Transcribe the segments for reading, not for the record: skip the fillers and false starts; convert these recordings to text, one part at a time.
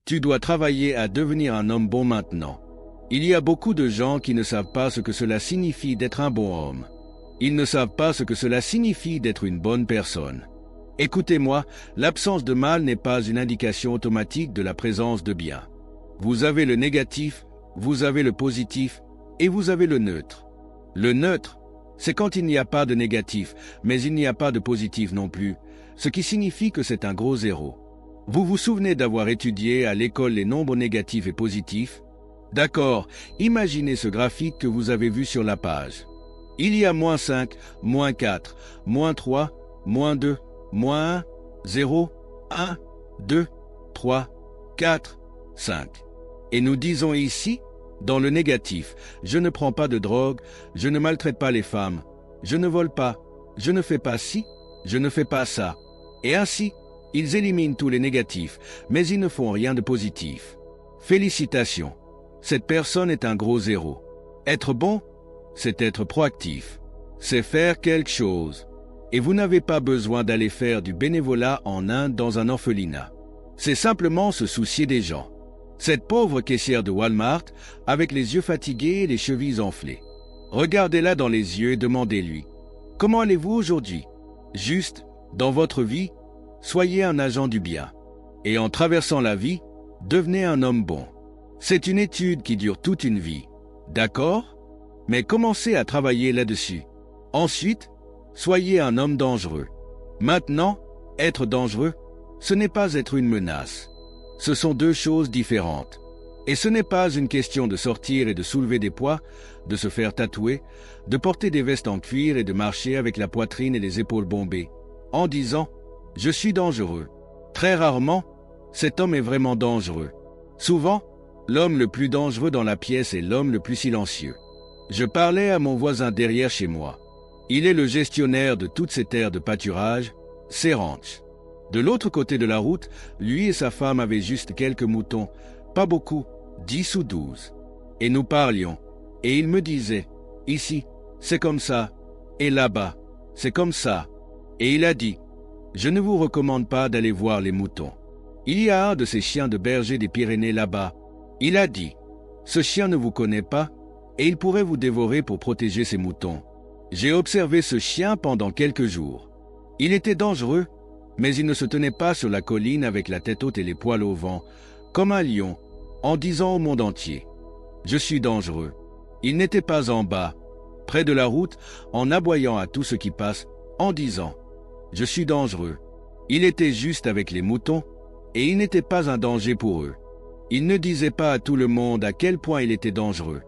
Tu dois travailler à devenir un homme bon maintenant. Il y a beaucoup de gens qui ne savent pas ce que cela signifie d'être un bon homme. Ils ne savent pas ce que cela signifie d'être une bonne personne. Écoutez-moi, l'absence de mal n'est pas une indication automatique de la présence de bien. Vous avez le négatif, vous avez le positif et vous avez le neutre. Le neutre, c'est quand il n'y a pas de négatif, mais il n'y a pas de positif non plus, ce qui signifie que c'est un gros zéro. Vous vous souvenez d'avoir étudié à l'école les nombres négatifs et positifs? D'accord, imaginez ce graphique que vous avez vu sur la page. Il y a -5, -4, -3, -2, -1, 0, 1, 2, 3, 4, 5. Et nous disons ici, dans le négatif, je ne prends pas de drogue, je ne maltraite pas les femmes, je ne vole pas, je ne fais pas ci, je ne fais pas ça. Et ainsi, ils éliminent tous les négatifs, mais ils ne font rien de positif. Félicitations, cette personne est un gros zéro. Être bon, c'est être proactif, c'est faire quelque chose. Et vous n'avez pas besoin d'aller faire du bénévolat en Inde dans un orphelinat. C'est simplement se soucier des gens. Cette pauvre caissière de Walmart, avec les yeux fatigués et les chevilles enflées. Regardez-la dans les yeux et demandez-lui « Comment allez-vous aujourd'hui ?» Juste, dans votre vie, soyez un agent du bien. Et en traversant la vie, devenez un homme bon. C'est une étude qui dure toute une vie. D'accord? Mais commencez à travailler là-dessus. Ensuite, soyez un homme dangereux. Maintenant, être dangereux, ce n'est pas être une menace. Ce sont deux choses différentes. Et ce n'est pas une question de sortir et de soulever des poids, de se faire tatouer, de porter des vestes en cuir et de marcher avec la poitrine et les épaules bombées, en disant « Je suis dangereux ». Très rarement, cet homme est vraiment dangereux. Souvent, l'homme le plus dangereux dans la pièce est l'homme le plus silencieux. Je parlais à mon voisin derrière chez moi. Il est le gestionnaire de toutes ces terres de pâturage, ces ranchs. De l'autre côté de la route, lui et sa femme avaient juste quelques moutons, pas beaucoup, 10 ou 12. Et nous parlions, et il me disait, ici, c'est comme ça, et là-bas, c'est comme ça. Et il a dit, je ne vous recommande pas d'aller voir les moutons. Il y a un de ces chiens de berger des Pyrénées là-bas. Il a dit, ce chien ne vous connaît pas, et il pourrait vous dévorer pour protéger ses moutons. J'ai observé ce chien pendant quelques jours. Il était dangereux, mais il ne se tenait pas sur la colline avec la tête haute et les poils au vent, comme un lion, en disant au monde entier « Je suis dangereux ». Il n'était pas en bas, près de la route, en aboyant à tout ce qui passe, en disant « Je suis dangereux ». Il était juste avec les moutons, et il n'était pas un danger pour eux. Il ne disait pas à tout le monde à quel point il était dangereux.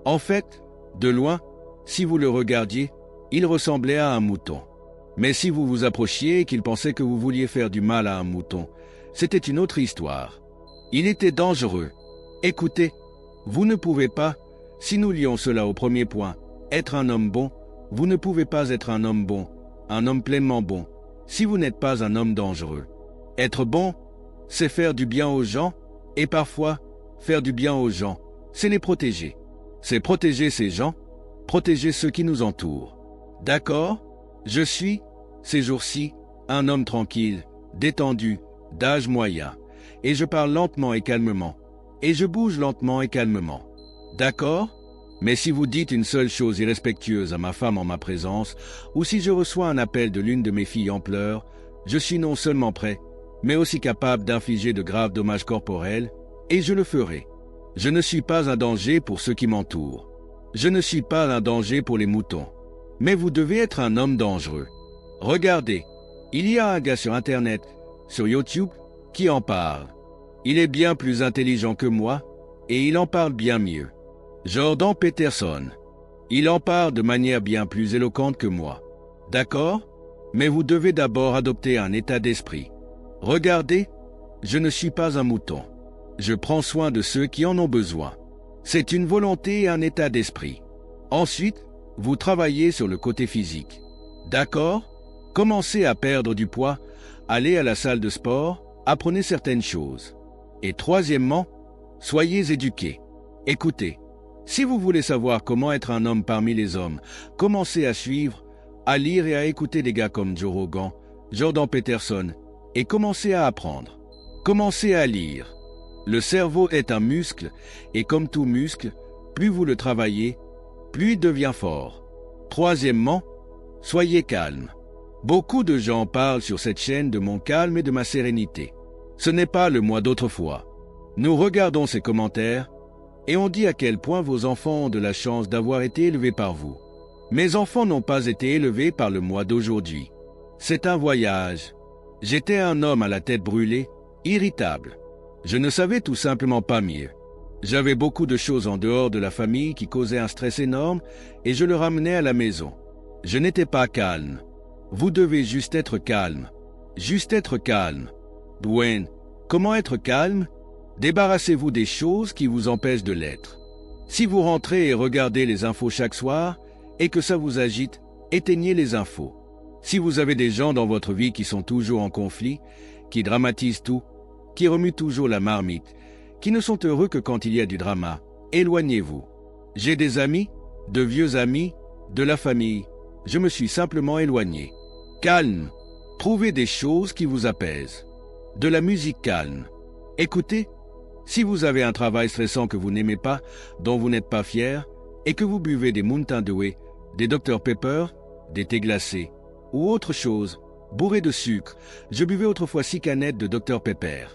En fait, de loin, si vous le regardiez, il ressemblait à un mouton. Mais si vous vous approchiez et qu'il pensait que vous vouliez faire du mal à un mouton, c'était une autre histoire. Il était dangereux. Écoutez, vous ne pouvez pas, si nous lions cela au premier point, être un homme bon, vous ne pouvez pas être un homme bon, un homme pleinement bon, si vous n'êtes pas un homme dangereux. Être bon, c'est faire du bien aux gens, et parfois, faire du bien aux gens, c'est les protéger. C'est protéger ces gens, protéger ceux qui nous entourent. D'accord? Je suis, ces jours-ci, un homme tranquille, détendu, d'âge moyen, et je parle lentement et calmement, et je bouge lentement et calmement. D'accord? Mais si vous dites une seule chose irrespectueuse à ma femme en ma présence, ou si je reçois un appel de l'une de mes filles en pleurs, je suis non seulement prêt, mais aussi capable d'infliger de graves dommages corporels, et je le ferai. Je ne suis pas un danger pour ceux qui m'entourent. Je ne suis pas un danger pour les moutons. Mais vous devez être un homme dangereux. Regardez, il y a un gars sur Internet, sur YouTube, qui en parle. Il est bien plus intelligent que moi, et il en parle bien mieux. Jordan Peterson. Il en parle de manière bien plus éloquente que moi. D'accord? Mais vous devez d'abord adopter un état d'esprit. Regardez, je ne suis pas un mouton. Je prends soin de ceux qui en ont besoin. C'est une volonté et un état d'esprit. Ensuite, vous travaillez sur le côté physique. D'accord? Commencez à perdre du poids, allez à la salle de sport, apprenez certaines choses. Et troisièmement, soyez éduqués. Écoutez, si vous voulez savoir comment être un homme parmi les hommes, commencez à suivre, à lire et à écouter des gars comme Joe Rogan, Jordan Peterson, et commencez à apprendre. Commencez à lire. Le cerveau est un muscle, et comme tout muscle, plus vous le travaillez, plus il devient fort. Troisièmement, soyez calme. Beaucoup de gens parlent sur cette chaîne de mon calme et de ma sérénité. Ce n'est pas le moi d'autrefois. Nous regardons ces commentaires, et on dit à quel point vos enfants ont de la chance d'avoir été élevés par vous. Mes enfants n'ont pas été élevés par le moi d'aujourd'hui. C'est un voyage. J'étais un homme à la tête brûlée, irritable. Je ne savais tout simplement pas mieux. J'avais beaucoup de choses en dehors de la famille qui causaient un stress énorme et je le ramenais à la maison. Je n'étais pas calme. Vous devez juste être calme. Juste être calme. Dwayne, comment être calme? Débarrassez-vous des choses qui vous empêchent de l'être. Si vous rentrez et regardez les infos chaque soir et que ça vous agite, éteignez les infos. Si vous avez des gens dans votre vie qui sont toujours en conflit, qui dramatisent tout, qui remuent toujours la marmite, qui ne sont heureux que quand il y a du drama, éloignez-vous. J'ai des amis, de vieux amis, de la famille. Je me suis simplement éloigné. Calme. Trouvez des choses qui vous apaisent. De la musique calme. Écoutez, si vous avez un travail stressant que vous n'aimez pas, dont vous n'êtes pas fier, et que vous buvez des Mountain Dew, des Dr Pepper, des thés glacés, ou autre chose, bourré de sucre, je buvais autrefois 6 canettes de Dr Pepper,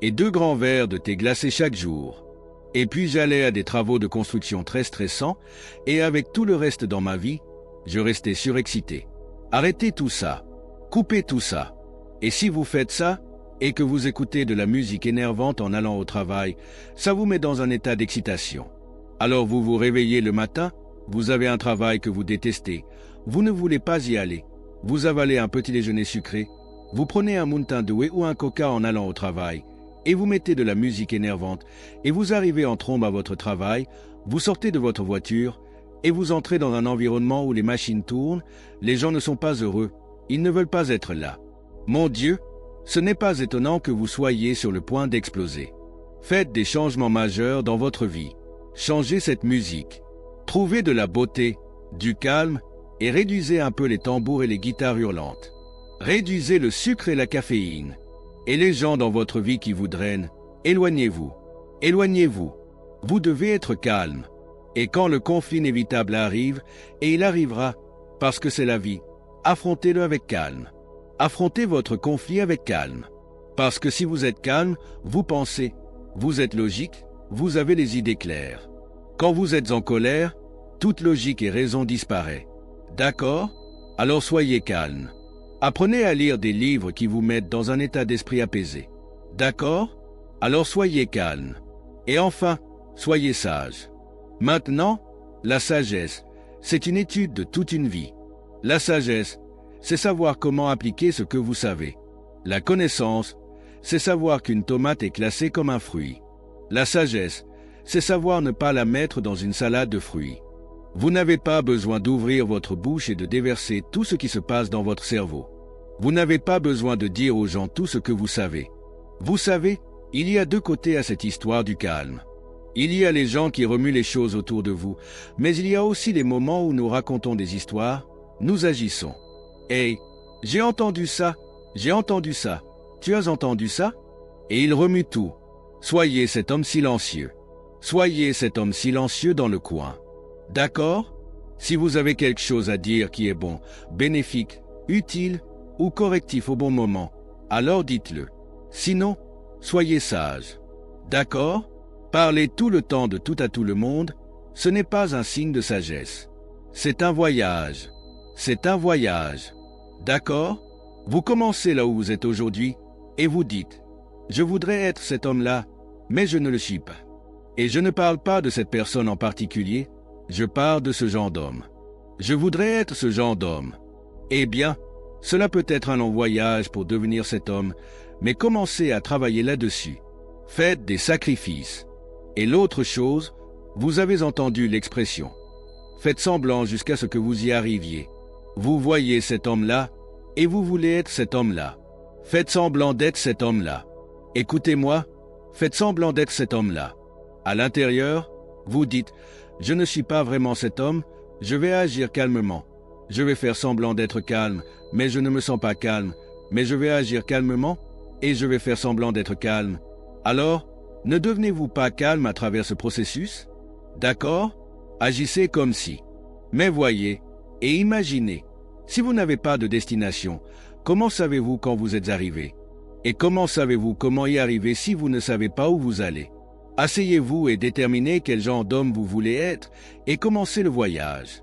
et 2 grands verres de thé glacé chaque jour. Et puis j'allais à des travaux de construction très stressants, et avec tout le reste dans ma vie, je restais surexcité. Arrêtez tout ça. Coupez tout ça. Et si vous faites ça, et que vous écoutez de la musique énervante en allant au travail, ça vous met dans un état d'excitation. Alors vous vous réveillez le matin, vous avez un travail que vous détestez, vous ne voulez pas y aller, vous avalez un petit déjeuner sucré, vous prenez un Mountain Dew ou un Coca en allant au travail, et vous mettez de la musique énervante, et vous arrivez en trombe à votre travail, vous sortez de votre voiture, et vous entrez dans un environnement où les machines tournent, les gens ne sont pas heureux, ils ne veulent pas être là. Mon Dieu, ce n'est pas étonnant que vous soyez sur le point d'exploser. Faites des changements majeurs dans votre vie. Changez cette musique. Trouvez de la beauté, du calme, et réduisez un peu les tambours et les guitares hurlantes. Réduisez le sucre et la caféine. Et les gens dans votre vie qui vous drainent, éloignez-vous. Éloignez-vous. Vous devez être calme. Et quand le conflit inévitable arrive, et il arrivera, parce que c'est la vie, affrontez-le avec calme. Affrontez votre conflit avec calme. Parce que si vous êtes calme, vous pensez, vous êtes logique, vous avez les idées claires. Quand vous êtes en colère, toute logique et raison disparaît. D'accord? Alors soyez calme. Apprenez à lire des livres qui vous mettent dans un état d'esprit apaisé. D'accord? Alors soyez calme. Et enfin, soyez sage. Maintenant, la sagesse, c'est une étude de toute une vie. La sagesse, c'est savoir comment appliquer ce que vous savez. La connaissance, c'est savoir qu'une tomate est classée comme un fruit. La sagesse, c'est savoir ne pas la mettre dans une salade de fruits. Vous n'avez pas besoin d'ouvrir votre bouche et de déverser tout ce qui se passe dans votre cerveau. Vous n'avez pas besoin de dire aux gens tout ce que vous savez. Vous savez, il y a 2 côtés à cette histoire du calme. Il y a les gens qui remuent les choses autour de vous, mais il y a aussi les moments où nous racontons des histoires, nous agissons. Hey, j'ai entendu ça, tu as entendu ça? Et il remue tout. Soyez cet homme silencieux. Soyez cet homme silencieux dans le coin. D'accord? Si vous avez quelque chose à dire qui est bon, bénéfique, utile ou correctif au bon moment, alors dites-le. Sinon, soyez sage. D'accord? Parler tout le temps de tout à tout le monde, ce n'est pas un signe de sagesse. C'est un voyage. C'est un voyage. D'accord? Vous commencez là où vous êtes aujourd'hui et vous dites « Je voudrais être cet homme-là, mais je ne le suis pas. » Et je ne parle pas de cette personne en particulier, je parle de ce genre d'homme. Je voudrais être ce genre d'homme. Eh bien, cela peut être un long voyage pour devenir cet homme, mais commencez à travailler là-dessus. Faites des sacrifices. Et l'autre chose, vous avez entendu l'expression. Faites semblant jusqu'à ce que vous y arriviez. Vous voyez cet homme-là, et vous voulez être cet homme-là. Faites semblant d'être cet homme-là. Écoutez-moi, faites semblant d'être cet homme-là. À l'intérieur, vous dites, je ne suis pas vraiment cet homme, je vais agir calmement. Je vais faire semblant d'être calme, mais je ne me sens pas calme, mais je vais agir calmement, et je vais faire semblant d'être calme. Alors, Ne devenez-vous pas calme à travers ce processus? D'accord? Agissez comme si. Mais voyez et imaginez, si vous n'avez pas de destination, comment savez-vous quand vous êtes arrivé? Et comment savez-vous comment y arriver si vous ne savez pas où vous allez? Asseyez-vous et déterminez quel genre d'homme vous voulez être et commencez le voyage.